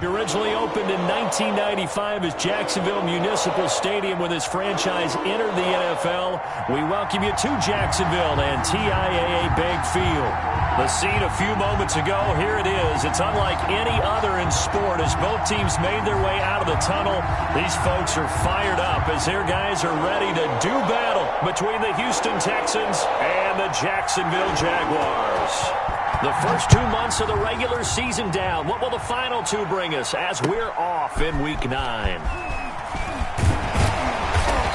Originally opened in 1995 as Jacksonville Municipal Stadium when this franchise entered the NFL. We welcome you to Jacksonville and TIAA Bank Field. The scene a few moments ago, here it is. It's unlike any other in sport as both teams made their way out of the tunnel. These folks are fired up as their guys are ready to do battle between the Houston Texans and the Jacksonville Jaguars. The first 2 months of the regular season down. What will the final two bring us as we're off in Week 9?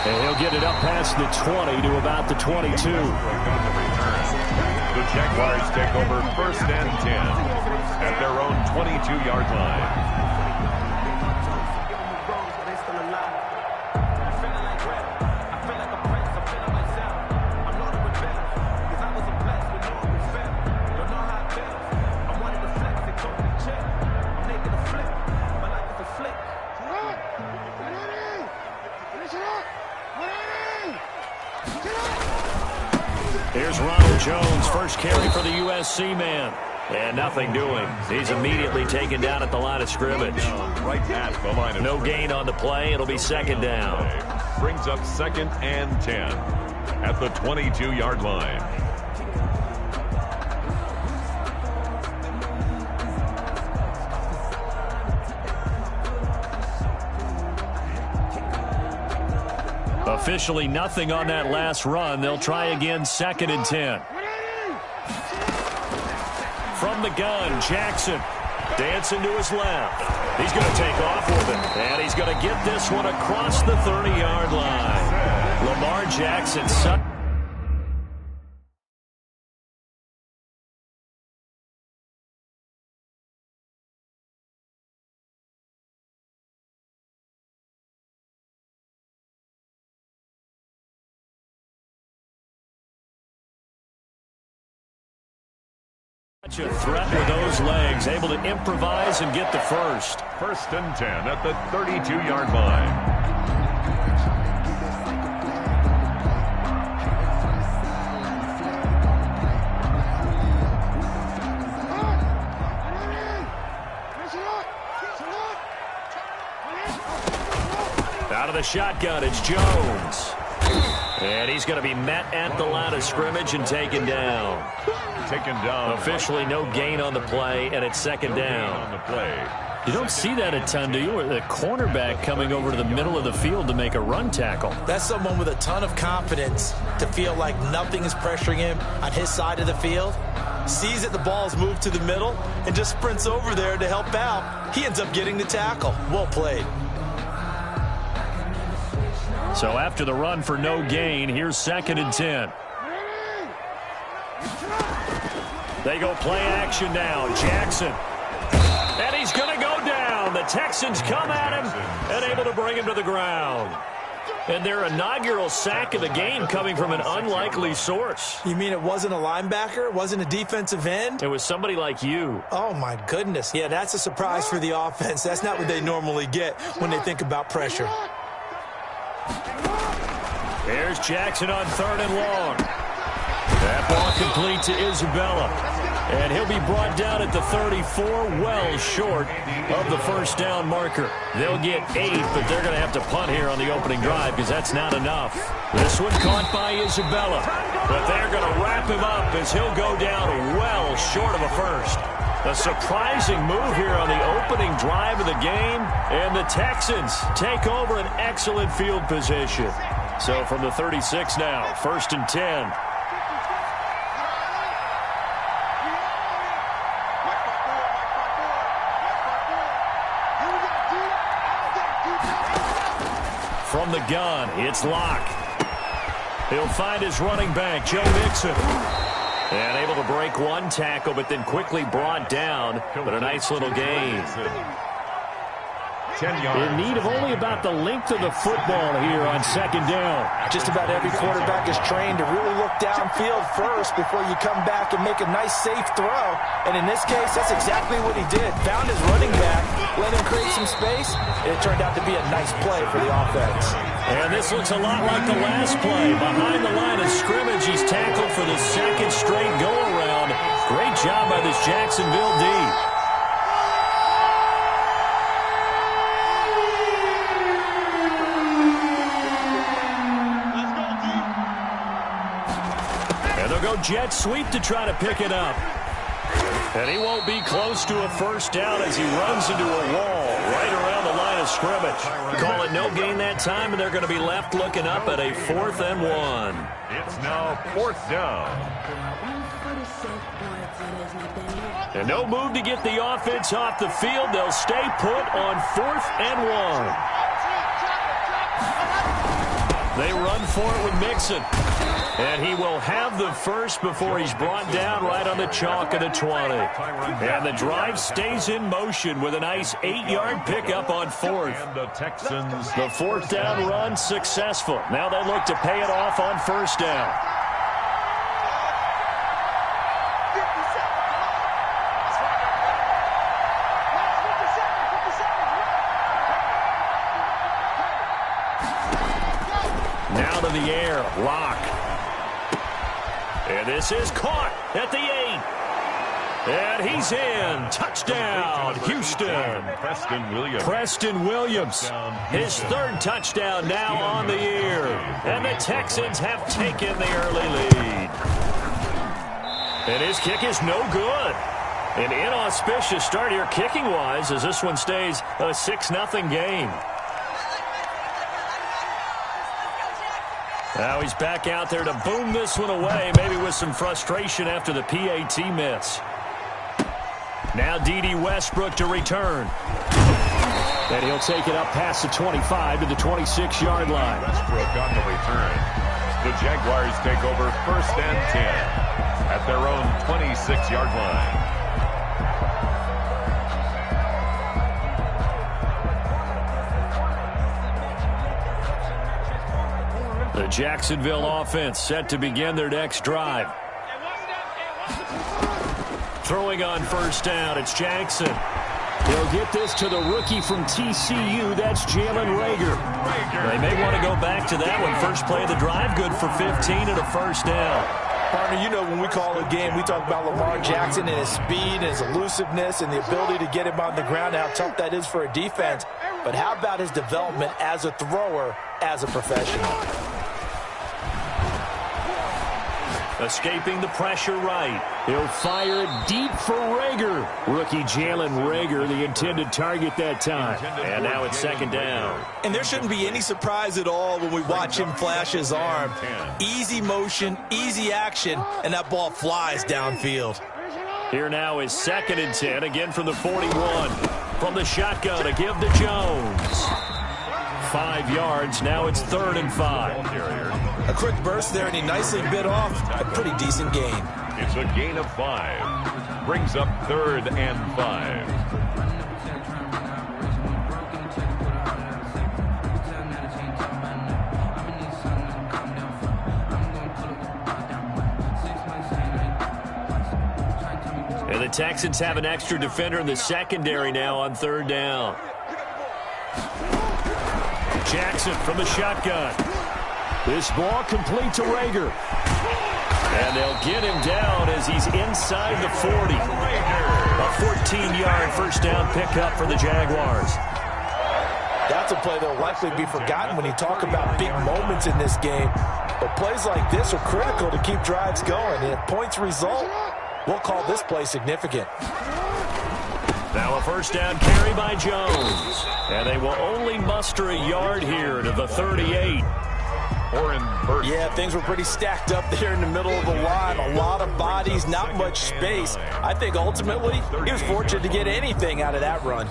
And he'll get it up past the 20 to about the 22. The Jaguars take over 1st and 10 at their own 22-yard line. Here's Ronald Jones, first carry for the USC man. And nothing doing. He's immediately taken down at the line of scrimmage. Right at the line of no gain on the play. It'll be second down. Brings up 2nd and 10 at the 22-yard line. Officially nothing on that last run. They'll try again, 2nd and 10. From the gun, Jackson dancing to his left. He's going to take off with it, and he's going to get this one across the 30-yard line. Lamar Jackson. A threat with those legs, able to improvise and get the first. 1st and 10 at the 32-yard line. Out of the shotgun, it's Jones. And he's going to be met at the line of scrimmage and taken down. Taken down. Officially no gain on the play, and it's second down. On the play. You don't see that a ton, do you? Or the cornerback coming over to the middle of the field to make a run tackle. That's someone with a ton of confidence to feel like nothing is pressuring him on his side of the field. Sees that the ball's moved to the middle and just sprints over there to help out. He ends up getting the tackle. Well played. So after the run for no gain, here's 2nd and 10. They go play action now. Jackson. And he's going to go down. The Texans come at him and able to bring him to the ground. And their inaugural sack of the game coming from an unlikely source. You mean it wasn't a linebacker? It wasn't a defensive end? It was somebody like you. Oh, my goodness. Yeah, that's a surprise for the offense. That's not what they normally get when they think about pressure. Here's Jackson on 3rd and long. That ball complete to Isabella. And he'll be brought down at the 34, well short of the first down marker. They'll get 8, but they're going to have to punt here on the opening drive because that's not enough. This one caught by Isabella. But they're going to wrap him up as he'll go down well short of a first. A surprising move here on the opening drive of the game. And the Texans take over an excellent field position. So from the 36 now, 1st and 10. From the gun, it's Locke. He'll find his running back, Joe Mixon. And able to break one tackle, but then quickly brought down. But a nice little gain. 10 yards. In need of only about the length of the football here on 2nd down. Just about every quarterback is trained to really look downfield first before you come back and make a nice, safe throw. And in this case, that's exactly what he did. Found his running back, let him create some space, and it turned out to be a nice play for the offense. And this looks a lot like the last play. Behind the line of scrimmage, he's tackled for the 2nd straight go-around. Great job by this Jacksonville D. And they'll go jet sweep to try to pick it up. And he won't be close to a first down as he runs into a wall right around the line of scrimmage. Call it no gain that time, and they're going to be left looking up at a 4th and 1. It's now 4th down. And no move to get the offense off the field. They'll stay put on 4th and 1. They run for it with Mixon. And he will have the first before he's brought down right on the chalk of the 20. And the drive stays in motion with a nice 8-yard pickup on 4th. And the Texans. The 4th down run successful. Now they look to pay it off on 1st down. Now to the air. Lock. And this is caught at the 8. And he's in. Touchdown, Houston. Preston Williams. His 3rd touchdown now on the year. And the Texans have taken the early lead. And his kick is no good. An inauspicious start here kicking-wise as this one stays a 6-0 game. Now he's back out there to boom this one away, maybe with some frustration after the PAT miss. Now D.D. Westbrook to return. And he'll take it up past the 25 to the 26-yard line. Westbrook on the return. The Jaguars take over 1st and 10 at their own 26-yard line. The Jacksonville offense set to begin their next drive. Throwing on 1st down, it's Jackson. He'll get this to the rookie from TCU. That's Jalen Reagor. They may want to go back to that one. First play of the drive, good for 15 and a 1st down. Partner, you know when we call a game, we talk about Lamar Jackson and his speed and his elusiveness and the ability to get him on the ground, how tough that is for a defense. But how about his development as a thrower, as a professional? Escaping the pressure right. He'll fire it deep for Reagor. Rookie Jalen Reagor, the intended target that time. And now it's 2nd down. And there shouldn't be any surprise at all when we watch him flash his arm. Easy motion, easy action, and that ball flies downfield. Here now is 2nd and 10, again from the 41. From the shotgun to give to Jones. 5 yards, now it's 3rd and 5. A quick burst there, and he nicely bit off a pretty decent gain. It's a gain of 5. Brings up 3rd and 5. And the Texans have an extra defender in the secondary now on 3rd down. Jackson from the shotgun. This ball complete to Reagor. And they'll get him down as he's inside the 40. A 14-yard first down pickup for the Jaguars. That's a play that will likely be forgotten when you talk about big moments in this game. But plays like this are critical to keep drives going. And if points result, we'll call this play significant. Now a first down carry by Jones. And they will only muster a yard here to the 38. Yeah, things were pretty stacked up there in the middle of the line. A lot of bodies, not much space. I think ultimately he was fortunate to get anything out of that run.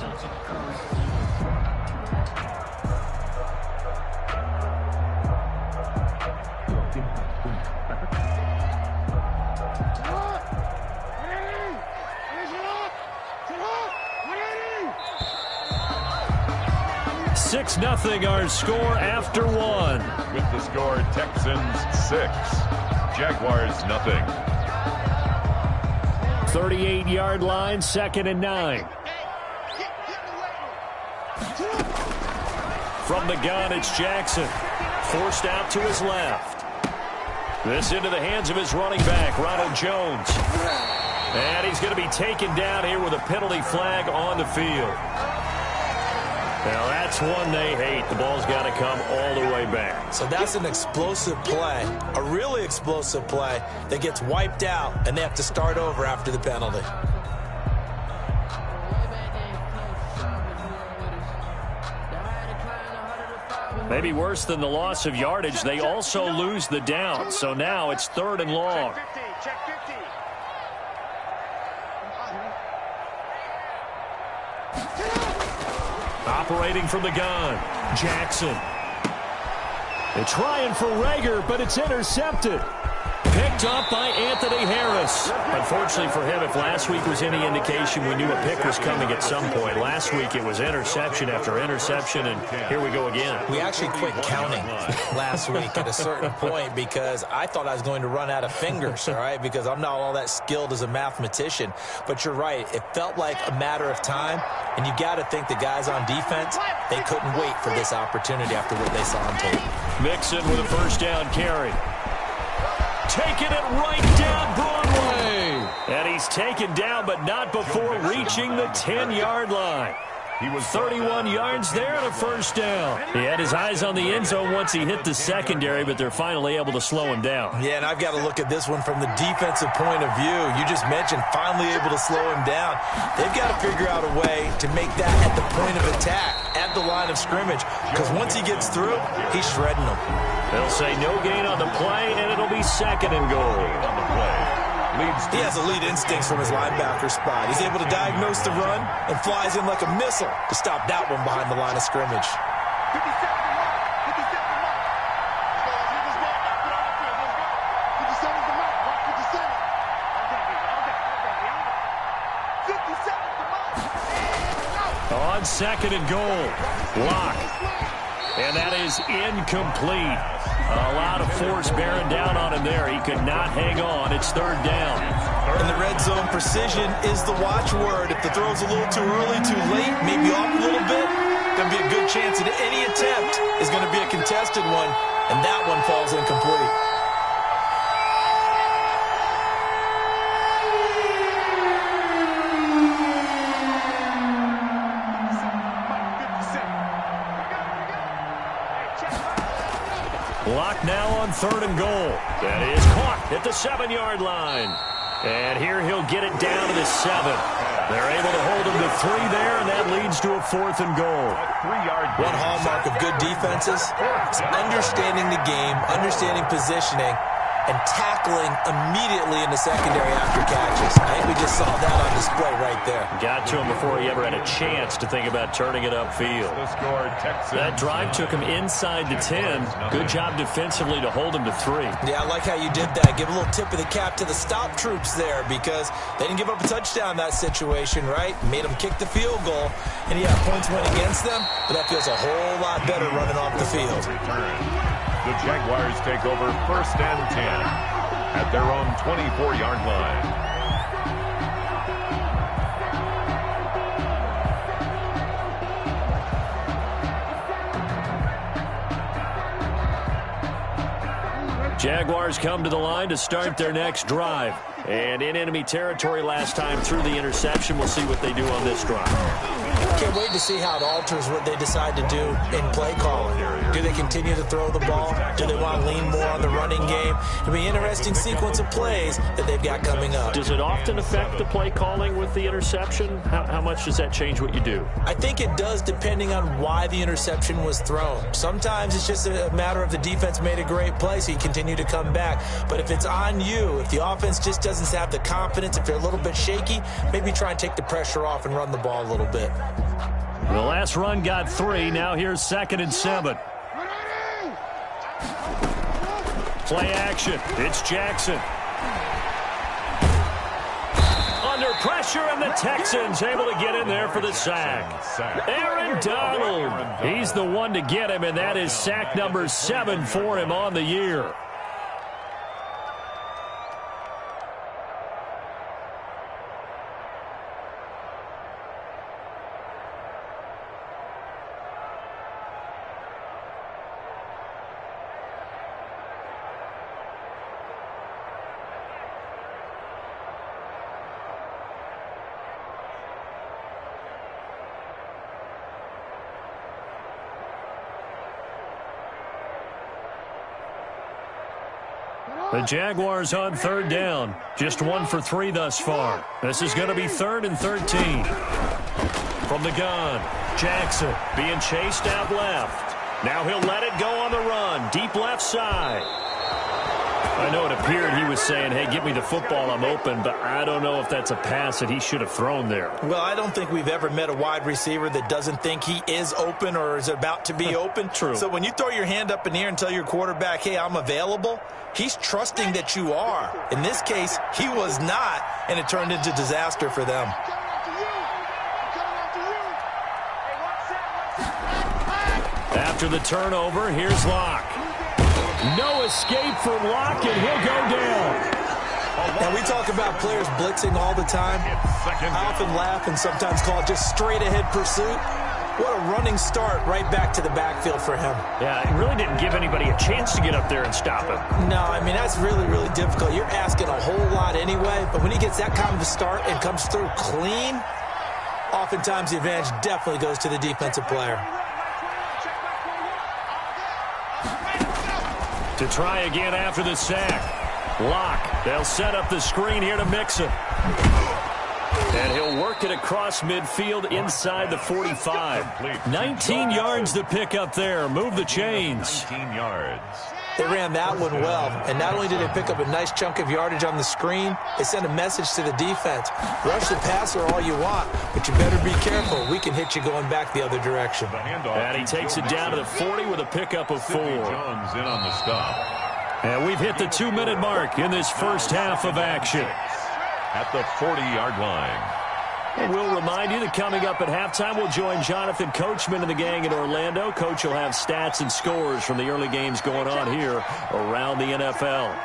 Six nothing our score after one. With the score, Texans 6, Jaguars nothing. 38-yard line, 2nd and 9. From the gun, it's Jackson. Forced out to his left. This into the hands of his running back, Ronald Jones. And he's going to be taken down here with a penalty flag on the field. Now that's one they hate. The ball's got to come all the way back. So that's an explosive play, a really explosive play that gets wiped out, and they have to start over after the penalty. Maybe worse than the loss of yardage, they also lose the down. So now it's 3rd and long. Operating from the gun, Jackson. They're trying for Rager, but it's intercepted. Picked up by Anthony Harris. Unfortunately for him, if last week was any indication, we knew a pick was coming at some point. Last week it was interception after interception, and here we go again. We actually quit counting last week at a certain point because I thought I was going to run out of fingers, all right, because I'm not all that skilled as a mathematician. But you're right. It felt like a matter of time, and you got to think the guys on defense, they couldn't wait for this opportunity after what they saw on tape. Mixon with a first down carry. Taking it right down Broadway. And he's taken down, but not before reaching the 10-yard line. He was 31 yards there and a first down. He had his eyes on the end zone once he hit the secondary, but they're finally able to slow him down. Yeah, and I've got to look at this one from the defensive point of view. You just mentioned finally able to slow him down. They've got to figure out a way to make that at the point of attack, at the line of scrimmage, because once he gets through, he's shredding them. They'll say no gain on the play, and it'll be 2nd and goal. On the play. He has elite instincts from his linebacker spot. He's able to diagnose the run and flies in like a missile to stop that one behind the line of scrimmage. On 2nd and goal, Locke. And that is incomplete. A lot of force bearing down on him there. He could not hang on. It's 3rd down. In the red zone, precision is the watchword. If the throw's a little too early, too late, maybe off a little bit, going to be a good chance that any attempt is going to be a contested one, and that one falls incomplete. Lock now on 3rd and goal. That is caught at the 7-yard line. And here he'll get it down to the 7. They're able to hold him to 3 there, and that leads to a 4th and goal. One hallmark of good defenses is understanding the game, understanding positioning, and tackling immediately in the secondary after catches. I think we just saw that on display right there. Got to him before he ever had a chance to think about turning it upfield. That drive took him inside the 10. Good job defensively to hold him to 3. Yeah, I like how you did that. Give a little tip of the cap to the stop troops there because they didn't give up a touchdown in that situation, right? Made them kick the field goal. And yeah, points went against them, but that feels a whole lot better running off the field. The Jaguars take over 1st and 10 at their own 24-yard line. Jaguars come to the line to start their next drive. And in enemy territory last time through the interception. We'll see what they do on this drive. Can't wait to see how it alters what they decide to do in play calling. Do they continue to throw the ball? Do they want to lean more on the running game? It'll be an interesting sequence of plays that they've got coming up. Does it often affect the play calling with the interception? How much does that change what you do? I think it does depending on why the interception was thrown. Sometimes it's just a matter of the defense made a great play, so you continue to come back. But if it's on you, if the offense just doesn't have the confidence, if they're a little bit shaky, maybe try and take the pressure off and run the ball a little bit. The last run got 3. Now here's 2nd and 7. Play action. It's Jackson. Under pressure, and the Texans able to get in there for the sack. Aaron Donald. He's the one to get him, and that is sack number 7 for him on the year. The Jaguars on third down. Just 1 for 3 thus far. This is going to be 3rd and 13. From the gun, Jackson being chased out left. Now he'll let it go on the run. Deep left side. I know it appeared he was saying, hey, get me the football, I'm open, but I don't know if that's a pass that he should have thrown there. Well, I don't think we've ever met a wide receiver that doesn't think he is open or is about to be open. True. So when you throw your hand up in the air and tell your quarterback, hey, I'm available, he's trusting that you are. In this case, he was not, and it turned into disaster for them. After the turnover, here's Locke. No escape for Locke, and he'll go down. Now, we talk about players blitzing all the time. I often laugh and sometimes call it just straight-ahead pursuit. What a running start right back to the backfield for him. Yeah, it really didn't give anybody a chance to get up there and stop him. No, I mean, that's really, really difficult. You're asking a whole lot anyway, but when he gets that kind of a start and comes through clean, oftentimes the advantage definitely goes to the defensive player. To try again after the sack. Locke, they'll set up the screen here to Mixon. And he'll work it across midfield inside the 45. 19 yards to pick up there. Move the chains. 19 yards. They ran that one well, and not only did they pick up a nice chunk of yardage on the screen, they sent a message to the defense. Rush the passer all you want, but you better be careful. We can hit you going back the other direction. And he takes it down to the 40 with a pickup of 4. Jones in on the stop. And we've hit the 2-minute mark in this first half of action. At the 40-yard line. And we'll remind you that coming up at halftime, we'll join Jonathan Coachman and the gang in Orlando. Coach will have stats and scores from the early games going on here around the NFL.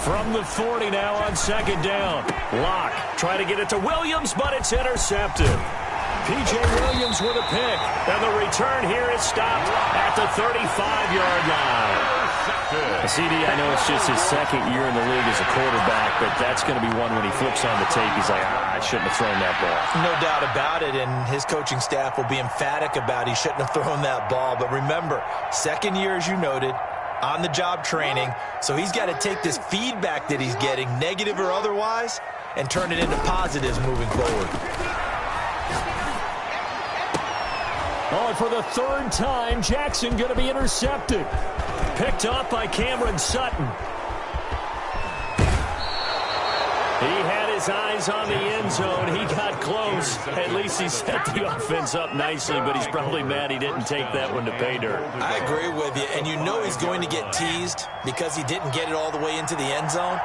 From the 40 now on second down. Locke try to get it to Williams, but it's intercepted. P.J. Williams with a pick, and the return here is stopped at the 35-yard line. CD, I know it's just his second year in the league as a quarterback, but that's going to be one when he flips on the tape. He's like, I shouldn't have thrown that ball. No doubt about it, and his coaching staff will be emphatic about he shouldn't have thrown that ball. But remember, second year, as you noted, on-the-job training, so he's got to take this feedback that he's getting, negative or otherwise, and turn it into positives moving forward. Oh, and for the third time, Jackson going to be intercepted. Picked off by Cameron Sutton. He had his eyes on the end zone. He got close. At least he set the offense up nicely, but he's probably mad he didn't take that one to pay dirt. I agree with you, and you know he's going to get teased because he didn't get it all the way into the end zone.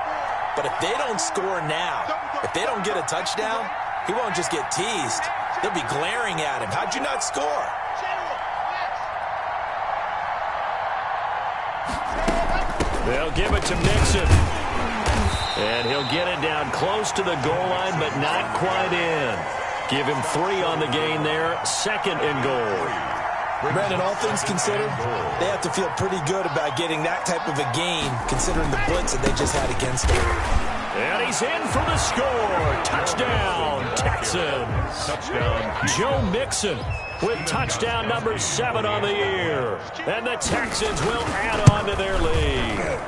But if they don't score now, if they don't get a touchdown, he won't just get teased. They'll be glaring at him. How'd you not score? They'll give it to Mixon. And he'll get it down close to the goal line, but not quite in. Give him 3 on the gain there. 2nd and goal. Brandon, all things considered, they have to feel pretty good about getting that type of a gain, considering the blitz that they just had against them. And he's in for the score. Touchdown, Texans. Touchdown. Joe Mixon with touchdown number 7 on the year. And the Texans will add on to their lead.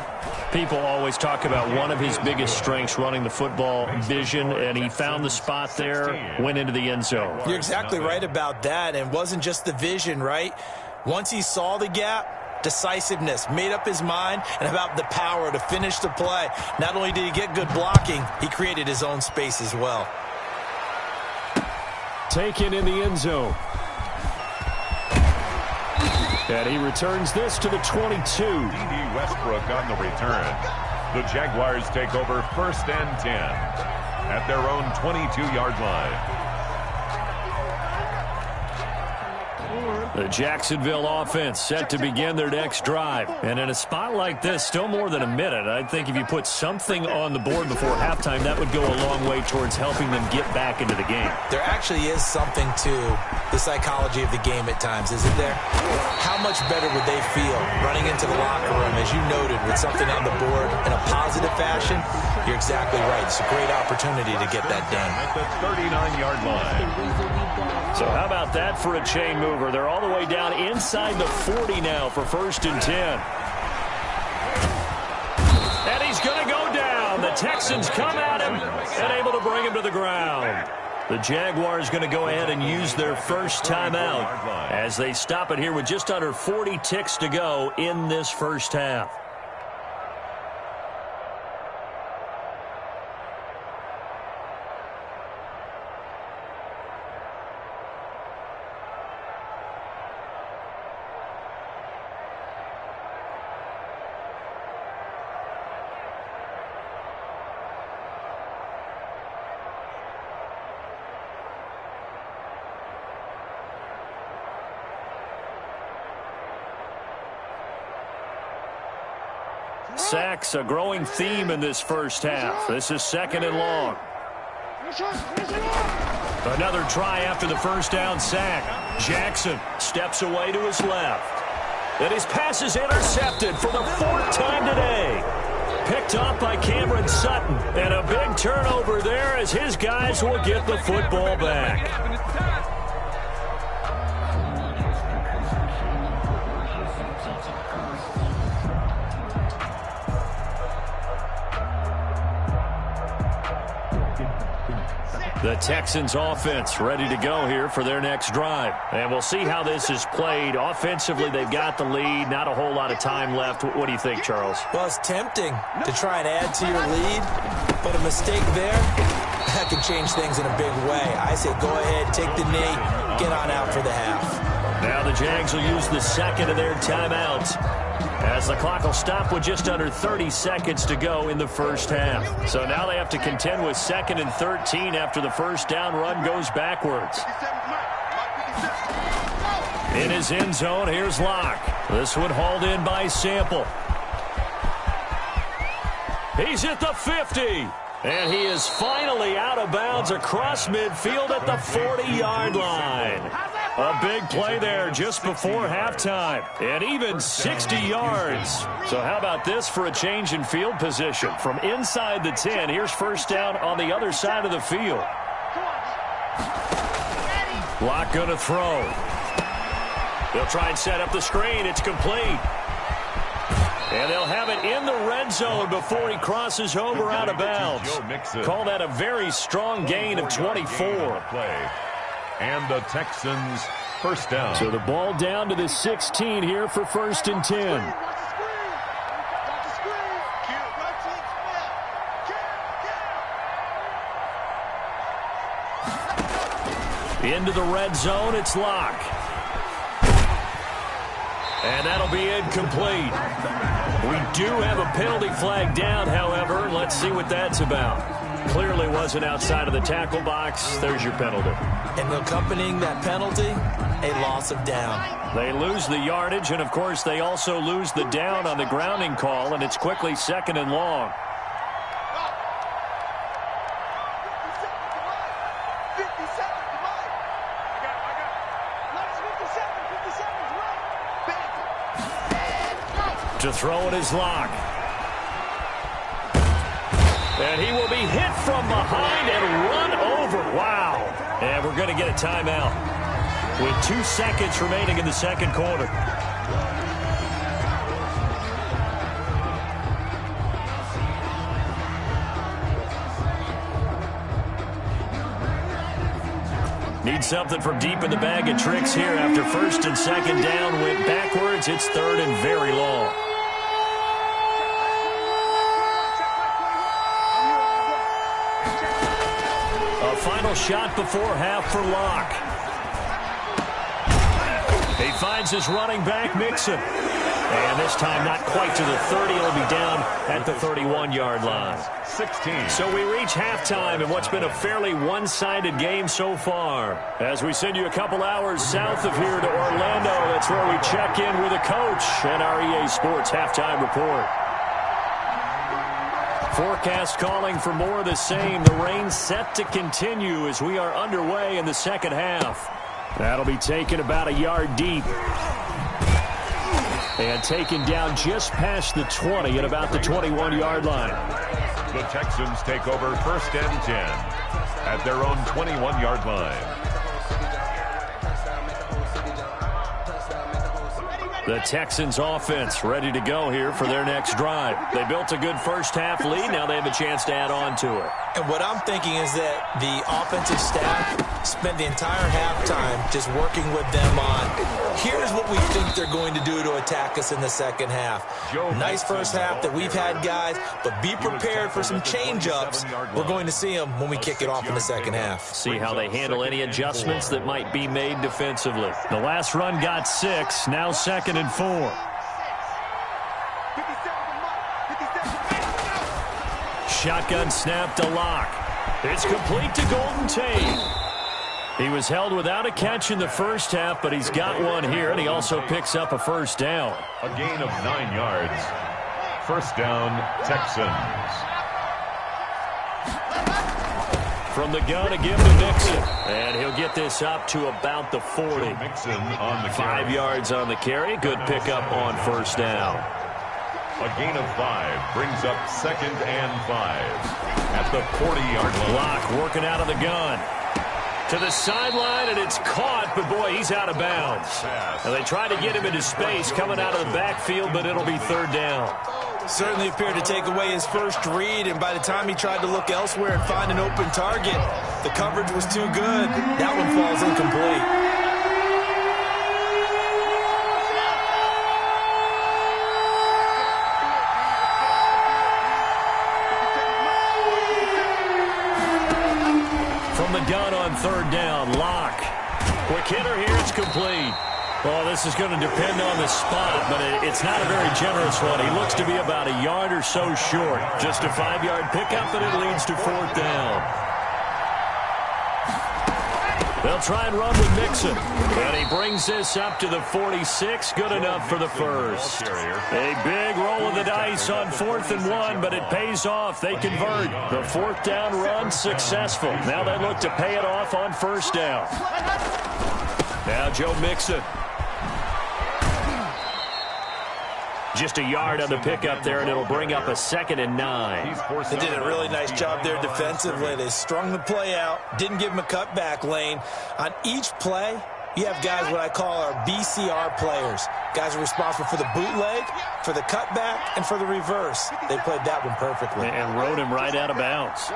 People always talk about one of his biggest strengths, running the football, vision, and he found the spot there, went into the end zone. You're exactly right about that, and it wasn't just the vision, right? Once he saw the gap, decisiveness, made up his mind, and about the power to finish the play. Not only did he get good blocking, he created his own space as well. Taken in the end zone. And he returns this to the 22. D.D. Westbrook on the return. The Jaguars take over 1st and 10 at their own 22-yard line. The Jacksonville offense set to begin their next drive. And in a spot like this, still more than a minute, I think if you put something on the board before halftime, that would go a long way towards helping them get back into the game. There actually is something to the psychology of the game at times, isn't there? How much better would they feel running into the locker room, as you noted, with something on the board in a positive fashion? You're exactly right. It's a great opportunity to get that done. At the 39-yard line. So how about that for a chain mover? They're all the way down inside the 40 now for 1st and 10. And he's going to go down. The Texans come at him and able to bring him to the ground. The Jaguars going to go ahead and use their first timeout as they stop it here with just under 40 ticks to go in this first half. Sacks, a growing theme in this first half. This is 2nd and long. Another try after the first down sack. Jackson steps away to his left. And his pass is intercepted for the 4th time today. Picked off by Cameron Sutton. And a big turnover there as his guys will get the football back. The Texans offense ready to go here for their next drive. And we'll see how this is played. Offensively, they've got the lead. Not a whole lot of time left. What do you think, Charles? Well, it's tempting to try and add to your lead, but a mistake there, that could change things in a big way. I say go ahead, take the knee, get on out for the half. Now the Jags will use the second of their timeouts, as the clock will stop with just under 30 seconds to go in the first half. So now they have to contend with 2nd and 13 after the first down run goes backwards. In his end zone, here's Locke. This one hauled in by Sample. He's at the 50. And he is finally out of bounds across midfield at the 40-yard line. A big play there just before halftime. And even 60 yards. So how about this for a change in field position? From inside the 10, here's first down on the other side of the field. Locke going to throw. They'll try and set up the screen. It's complete. And they'll have it in the red zone before he crosses over out of bounds. Call that a very strong gain of 24. And the Texans first down. So the ball down to the 16 here for 1st and 10. Into the red zone, it's Locke. And that'll be incomplete. We do have a penalty flag down, however. Let's see what that's about. Clearly wasn't outside of the tackle box. There's your penalty. And accompanying that penalty, a loss of down. They lose the yardage, and, of course, they also lose the down on the grounding call, and it's quickly 2nd and long. To throw it is Locke. And he will be hit from behind and run over. Wow. And we're going to get a timeout with 2 seconds remaining in the second quarter. Need something from deep in the bag of tricks here after 1st and 2nd down went backwards. It's 3rd and very long. A final shot before half for Locke. He finds his running back, Mixon. And this time not quite to the 30. He'll be down at the 31-yard line. 16. So we reach halftime in what's been a fairly one-sided game so far. As we send you a couple hours south of here to Orlando, that's where we check in with a coach and our EA Sports halftime report. Forecast calling for more of the same. The rain set to continue as we are underway in the second half. That'll be taken about a yard deep. And taken down just past the 20 at about the 21-yard line. The Texans take over 1st and 10 at their own 21-yard line. The Texans offense ready to go here for their next drive. They built a good first-half lead. Now they have a chance to add on to it. And what I'm thinking is that the offensive staff spent the entire halftime just working with them on, here's what we think they're going to do to attack us in the second half. Nice first half that we've had, guys, but be prepared for some change-ups. We're going to see them when we kick it off in the second half. See how they handle any adjustments that might be made defensively. The last run got 6, now 2nd and 4. Shotgun snap to Locke. It's complete to Golden Tate. He was held without a catch in the first half, but he's got one here, and he also picks up a first down. A gain of 9 yards. First down, Texans. From the gun, again to Mixon. And he'll get this up to about the 40. Mixon on the 5 yards on the carry. Good pickup on first down. A gain of 5 brings up 2nd and 5 at the 40-yard line. Locke working out of the gun. To the sideline, and it's caught, but boy, he's out of bounds. And they try to get him into space coming out of the backfield, but it'll be 3rd down. Certainly appeared to take away his first read, and by the time he tried to look elsewhere and find an open target, the coverage was too good. That one falls incomplete. From the gun on 3rd down, Locke. Quick hitter here, it's complete. Well, this is going to depend on the spot, but it's not a very generous one. He looks to be about a yard or so short. Just a 5-yard pickup, and it leads to 4th down. They'll try and run with Mixon. And he brings this up to the 46. Good enough for the first. A big roll of the dice on 4th and 1, but it pays off. They convert. The 4th down run successful. Now they look to pay it off on first down. Now Joe Mixon. Just a yard on the pickup there, and it'll bring up a 2nd and 9. They did a really nice job there defensively. They strung the play out, didn't give him a cutback lane. On each play, you have guys what I call our BCR players. Guys are responsible for the bootleg, for the cutback, and for the reverse. They played that one perfectly. And rode him right out of bounds.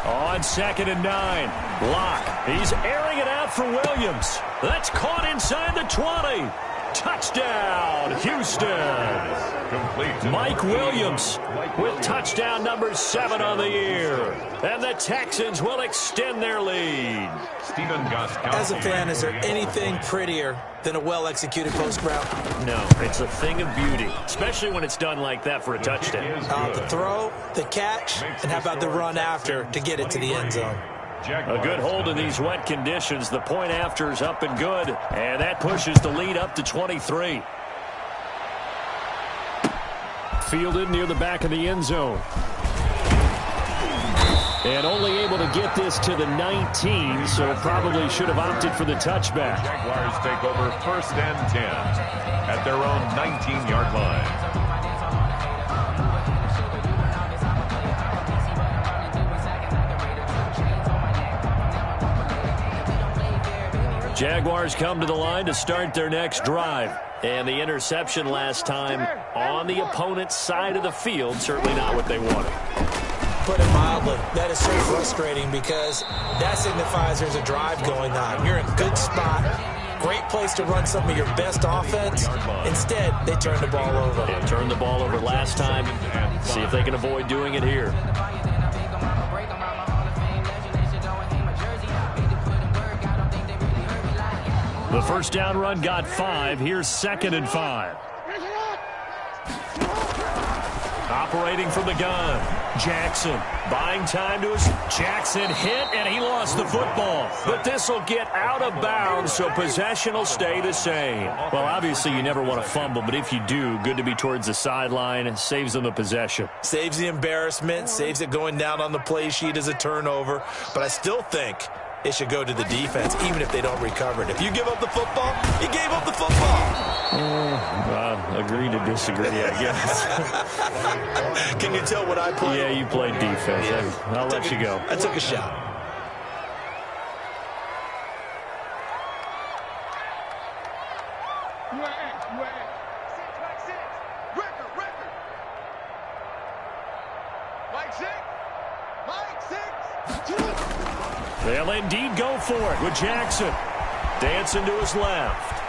On 2nd and 9, Locke. He's airing it out for Williams. That's caught inside the 20. Touchdown, Houston. Complete. Mike Williams with touchdown number 7 on the year. And the Texans will extend their lead. As a fan, is there anything prettier than a well-executed post route? No, it's a thing of beauty, especially when it's done like that for a touchdown. The throw, the catch, and how about the run after to get it to the end zone? A good hold in these wet conditions. The point after is up and good, and that pushes the lead up to 23. Fielded near the back of the end zone. And only able to get this to the 19, so probably should have opted for the touchback. Jaguars take over 1st and 10 at their own 19-yard line. Jaguars come to the line to start their next drive. And the interception last time on the opponent's side of the field, certainly not what they wanted. Put it mildly, that is so frustrating because that signifies there's a drive going on. You're in a good spot, great place to run some of your best offense. Instead, they turn the ball over. They turned the ball over last time. See if they can avoid doing it here. The first down run got 5. Here's 2nd and 5. Operating from the gun. Jackson buying time to his. Jackson hit, and he lost the football. But this will get out of bounds, so possession will stay the same. Well, obviously, you never want to fumble, but if you do, good to be towards the sideline. Saves them the possession. Saves the embarrassment, saves it going down on the play sheet as a turnover. But I still think it should go to the defense, even if they don't recover it. If you give up the football, you gave up the football. Agree to disagree, I guess. Can you tell what I played? Yeah, you played defense. Yeah. I'll let you go. I took a shot. They'll indeed go for it with Jackson. Dancing to his left.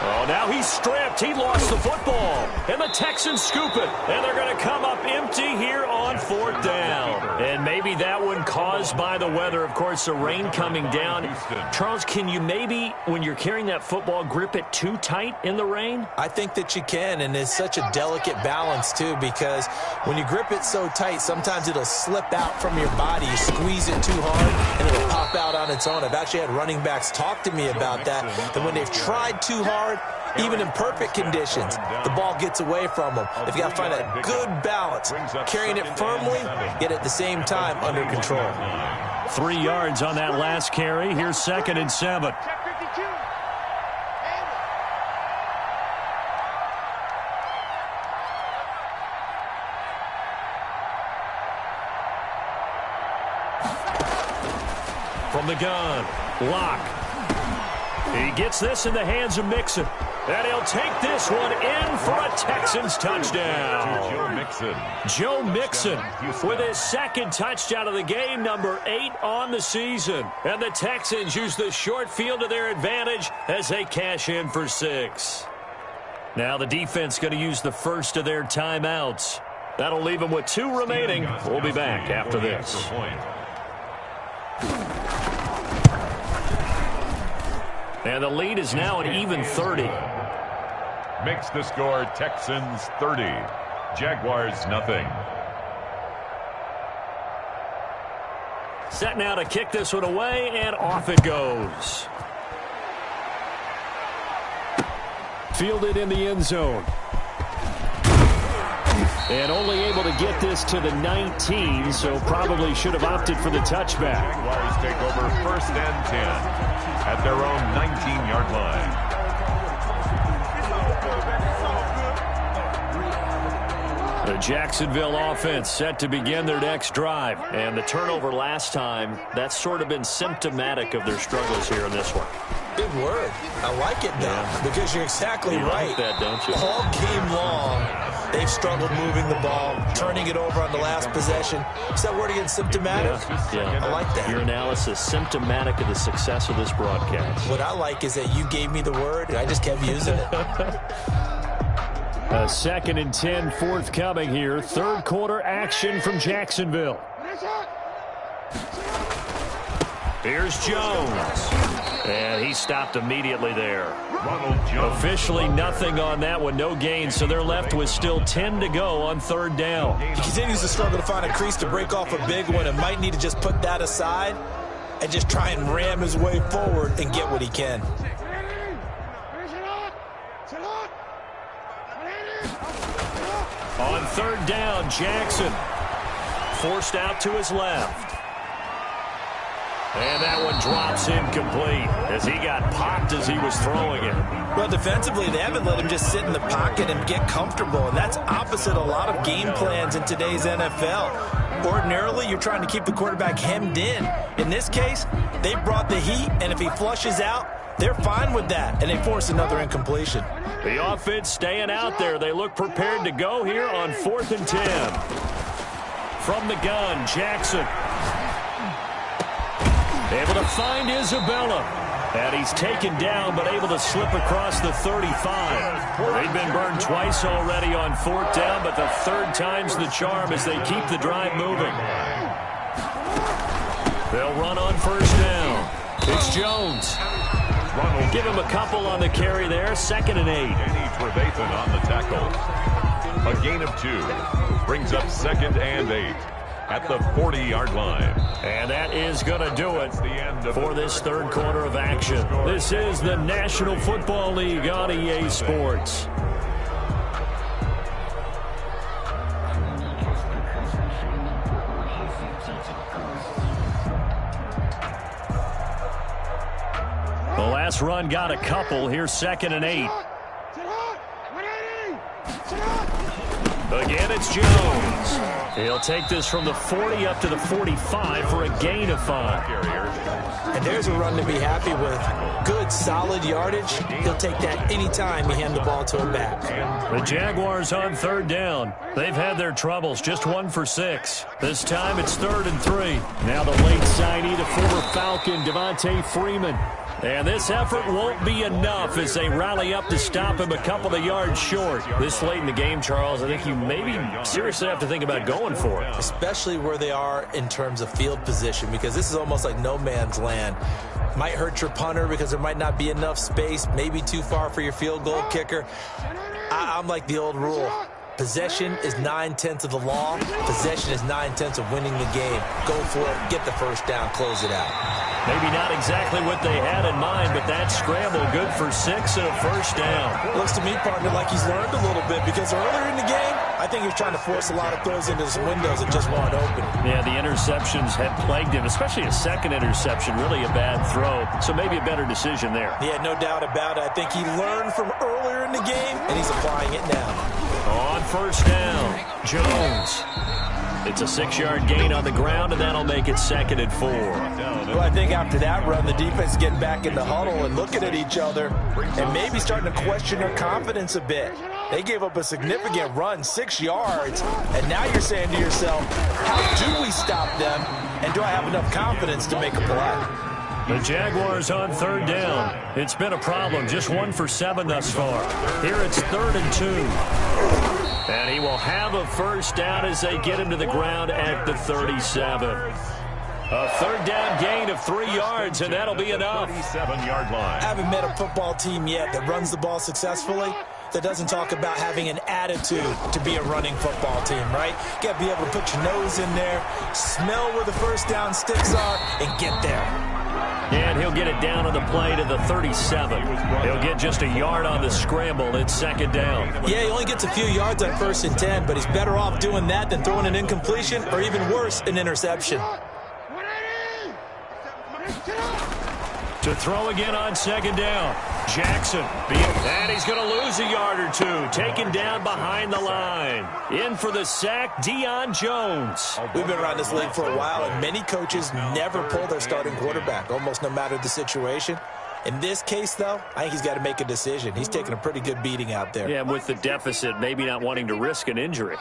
Oh, now he's stripped. He lost the football. And the Texans scoop it. And they're going to come up empty here on 4th down. And maybe that one caused by the weather. Of course, the rain coming down. Charles, can you maybe, when you're carrying that football, grip it too tight in the rain? I think that you can, and it's such a delicate balance, too, because when you grip it so tight, sometimes it'll slip out from your body. You squeeze it too hard, and it'll pop out on its own. I've actually had running backs talk to me about that when they've tried too hard, even in perfect conditions, the ball gets away from them. They've got to find a good balance, carrying it firmly, yet at the same time under control. 3 yards on that last carry. Here's 2nd and 7. From the gun, Locke. He gets this in the hands of Mixon. And he'll take this one in for a Texans touchdown. Joe Mixon with his 2nd touchdown of the game, number 8 on the season. And the Texans use the short field to their advantage as they cash in for 6. Now the defense going to use the first of their timeouts. That'll leave them with 2 remaining. We'll be back after this. And the lead is now an even 30. Makes the score Texans 30. Jaguars nothing. Set now to kick this one away, and off it goes. Fielded in the end zone. And only able to get this to the 19, so probably should have opted for the touchback. Jaguars take over 1st and 10 at their own 19-yard line. The Jacksonville offense set to begin their next drive. And the turnover last time, that's sort of been symptomatic of their struggles here in this one. Good word. I like it now because you're exactly right. Like that, don't you? All game long, they've struggled moving the ball, turning it over on the last possession. Is that word again, symptomatic? Yeah. I like that. Your analysis, symptomatic of the success of this broadcast. What I like is that you gave me the word, and I just kept using it. 2nd and 10 forthcoming here. 3rd quarter action from Jacksonville. Here's Jones. And he stopped immediately there. Officially nothing on that one, no gain, so they're left with still 10 to go on 3rd down. He continues to struggle to find a crease to break off a big one and might need to just put that aside and just try and ram his way forward and get what he can. On 3rd down, Jackson forced out to his left. And that one drops incomplete as he got popped as he was throwing it. Well, defensively, they haven't let him just sit in the pocket and get comfortable, and that's opposite a lot of game plans in today's NFL. Ordinarily, you're trying to keep the quarterback hemmed in. In this case, they brought the heat, and if he flushes out, they're fine with that, and they force another incompletion. The offense staying out there. They look prepared to go here on 4th and 10. From the gun, Jackson. Able to find Isabella. And he's taken down, but able to slip across the 35. They've been burned twice already on 4th down, but the 3rd time's the charm as they keep the drive moving. They'll run on 1st down. It's Jones. Give him a couple on the carry there. 2nd and 8. Danny Trevathan on the tackle. A gain of 2. Brings up 2nd and 8 at the 40-yard line. And that is going to do it for this 3rd quarter of action. This is the National Football League on EA Sports. The last run got a couple. Here's 2nd and 8. Again, it's Jones. He'll take this from the 40 up to the 45 for a gain of 5. And there's a run to be happy with. Good, solid yardage. He'll take that anytime you hand the ball to him back. The Jaguars on 3rd down. They've had their troubles, just 1 for 6. This time it's 3rd and 3. Now the late signee, the former Falcon, Devontae Freeman. And this effort won't be enough as they rally up to stop him a couple of yards short. This late in the game, Charles, I think you maybe seriously have to think about going for it. Especially where they are in terms of field position, because this is almost like no man's land. Might hurt your punter because there might not be enough space, maybe too far for your field goal kicker. I'm like the old rule. Possession is 9/10 of the law. Possession is 9/10 of winning the game. Go for it, get the first down, close it out. Maybe not exactly what they had in mind, but that scramble good for 6 and a first down. Looks to me, partner, like he's learned a little bit, because earlier in the game, I think he was trying to force a lot of throws into some windows that just weren't open. Yeah, the interceptions had plagued him, especially a second interception, really a bad throw. So maybe a better decision there. Yeah, no doubt about it. I think he learned from earlier in the game, and he's applying it now. On first down, Jones. It's a 6-yard gain on the ground, and that'll make it 2nd and 4. Well, I think after that run, the defense getting back in the huddle and looking at each other and maybe starting to question their confidence a bit. They gave up a significant run, 6 yards, and now you're saying to yourself, how do we stop them, and do I have enough confidence to make a play? The Jaguars on 3rd down. It's been a problem, just 1 for 7 thus far. Here it's 3rd and 2. And he will have a first down as they get him to the ground at the 37. A 3rd down gain of 3 yards, and that'll be enough. 37-yard line. I haven't met a football team yet that runs the ball successfully that doesn't talk about having an attitude to be a running football team, right? You got to be able to put your nose in there, smell where the first down sticks are, and get there. And he'll get it down on the play to the 37. He'll get just a yard on the scramble. It's 2nd down. Yeah, he only gets a few yards on 1st and 10, but he's better off doing that than throwing an incompletion or even worse, an interception. To throw again on 2nd down. Jackson. And he's going to lose a yard or 2. Taken down behind the line. In for the sack, Deion Jones. We've been around this league for a while, and many coaches never pull their starting quarterback, almost no matter the situation. In this case, though, I think he's got to make a decision. He's taking a pretty good beating out there. Yeah, with the deficit, maybe not wanting to risk an injury.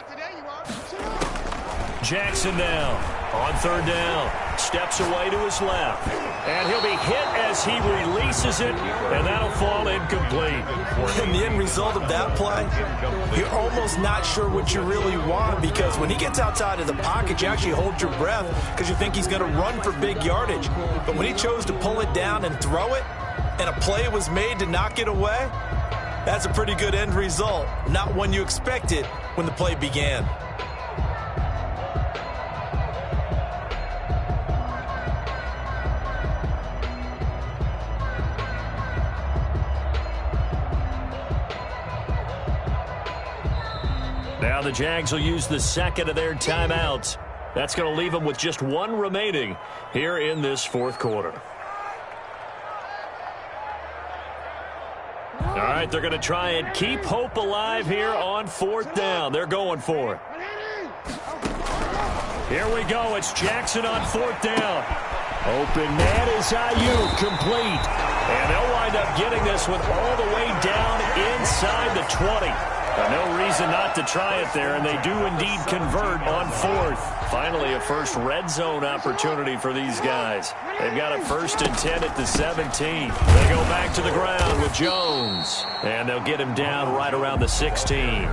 Jackson now on 3rd down. Steps away to his left. And he'll be hit as he releases it, and that'll fall incomplete. And the end result of that play, you're almost not sure what you really want, because when he gets outside of the pocket, you actually hold your breath because you think he's going to run for big yardage. But when he chose to pull it down and throw it, and a play was made to knock it away, that's a pretty good end result. Not one you expected when the play began. Now the Jags will use the 2nd of their timeouts. That's going to leave them with just 1 remaining here in this 4th quarter. All right, they're going to try and keep hope alive here on 4th down. They're going for it. Here we go. It's Jackson on 4th down. Open man is Ayuk, complete. And they'll wind up getting this one all the way down inside the 20. No reason not to try it there, and they do indeed convert on 4th. Finally, a first red zone opportunity for these guys. They've got a 1st and 10 at the 17. They go back to the ground with Jones, and they'll get him down right around the 16.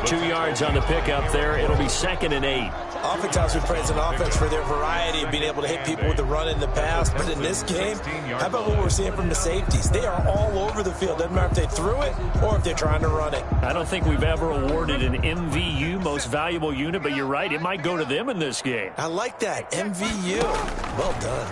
2 yards on the pickup there. It'll be 2nd and 8. Oftentimes we praise an offense for their variety of being able to hit people with the run in the pass. But in this game, how about what we're seeing from the safeties? They are all over the field. Doesn't matter if they threw it or if they're trying to run it. I don't think we've ever awarded an MVU, most valuable unit, but you're right. It might go to them in this game. I like that. MVU. Well done.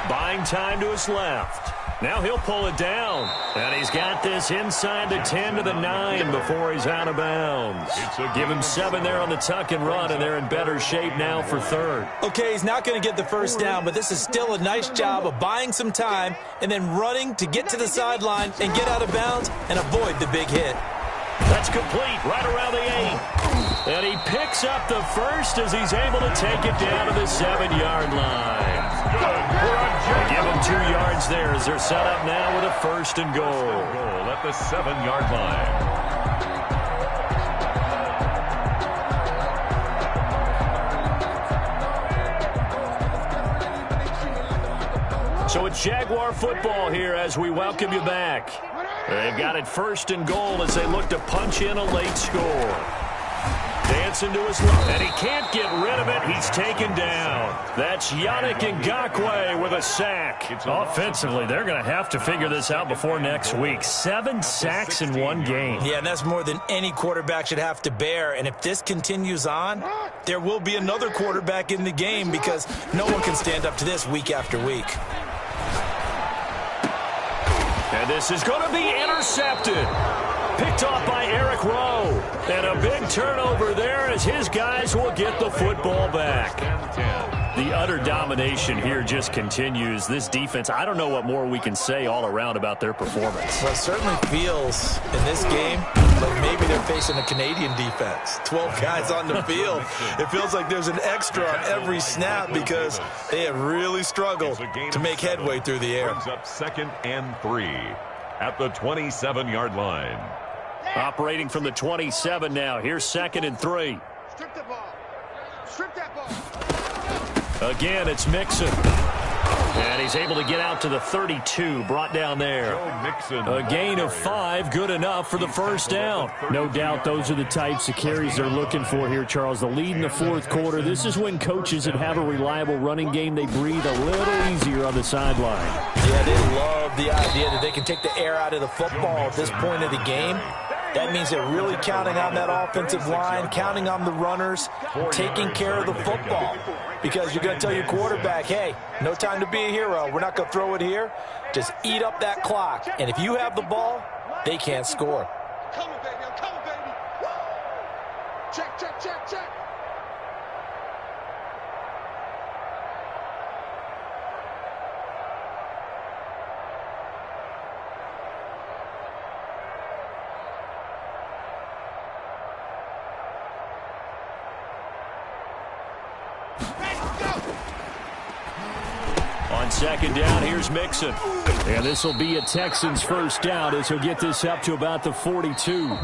Buying time to his left. Now he'll pull it down. And he's got this inside the 10 to the 9 before he's out of bounds. Give him 7 there on the tuck and run, and they're in better shape now for 3rd. Okay, he's not going to get the first down, but this is still a nice job of buying some time and then running to get to the sideline and get out of bounds and avoid the big hit. That It's complete right around the 8. And he picks up the first as he's able to take it down to the 7-yard line. They give him 2 yards there as they're set up now with a 1st and goal. At the 7-yard line. So it's Jaguar football here as we welcome you back. They've got it 1st and goal as they look to punch in a late score. Dancing to his left, and he can't get rid of it. He's taken down. That's Yannick Ngakoue with a sack. Offensively, they're going to have to figure this out before next week. 7 sacks in one game. Yeah, and that's more than any quarterback should have to bear. And if this continues on, there will be another quarterback in the game because no one can stand up to this week after week. And this is going to be intercepted. Picked off by Eric Rowe. And a big turnover there as his guys will get the football back. The utter domination here just continues. This defense, I don't know what more we can say all around about their performance. Well, it certainly feels in this game like maybe they're facing a Canadian defense. 12 guys on the field. It feels like there's an extra on every snap because they have really struggled to make headway through the air. Brings up 2nd and 3 at the 27-yard line. Operating from the 27 now. Here's 2nd and 3. Strip the ball. Strip that ball. Again, it's Mixon. And he's able to get out to the 32, brought down there. A gain of 5, good enough for the 1st down. No doubt those are the types of carries they're looking for here, Charles. The lead in the 4th quarter. This is when coaches that have a reliable running game, they breathe a little easier on the sideline. Yeah, they love the idea that they can take the air out of the football at this point of the game. That means they're really counting on that offensive line, counting on the runners, taking care of the football. Because you're going to tell your quarterback, hey, no time to be a hero. We're not going to throw it here. Just eat up that clock. And if you have the ball, they can't score. I'm coming, baby. I'm coming, baby. Check, check, check, check. On 2nd down, here's Mixon. And this will be a Texans 1st down as he'll get this up to about the 42.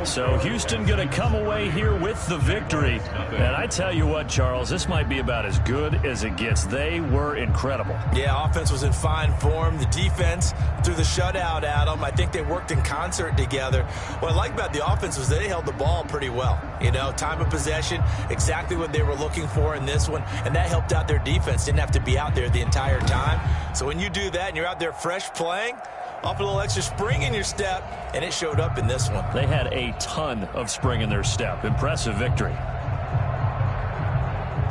So Houston going to come away here with the victory. And I tell you what, Charles, this might be about as good as it gets. They were incredible. Yeah, offense was in fine form. The defense threw the shutout at them. I think they worked in concert together. What I like about the offense was they held the ball pretty well. You know, time of possession, exactly what they were looking for in this one. And that helped out their defense. Didn't have to be out there the entire time. So when you do that and you're out there fresh playing, off a little extra spring in your step, and it showed up in this one. They had a ton of spring in their step. Impressive victory.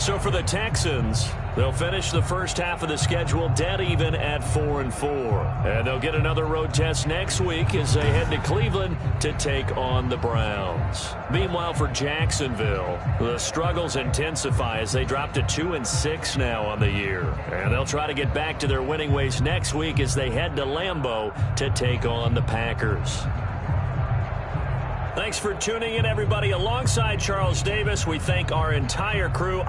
So for the Texans, they'll finish the 1st half of the schedule dead even at 4-4. And they'll get another road test next week as they head to Cleveland to take on the Browns. Meanwhile, for Jacksonville, the struggles intensify as they drop to 2-6 now on the year. And they'll try to get back to their winning ways next week as they head to Lambeau to take on the Packers. Thanks for tuning in, everybody. Alongside Charles Davis, we thank our entire crew.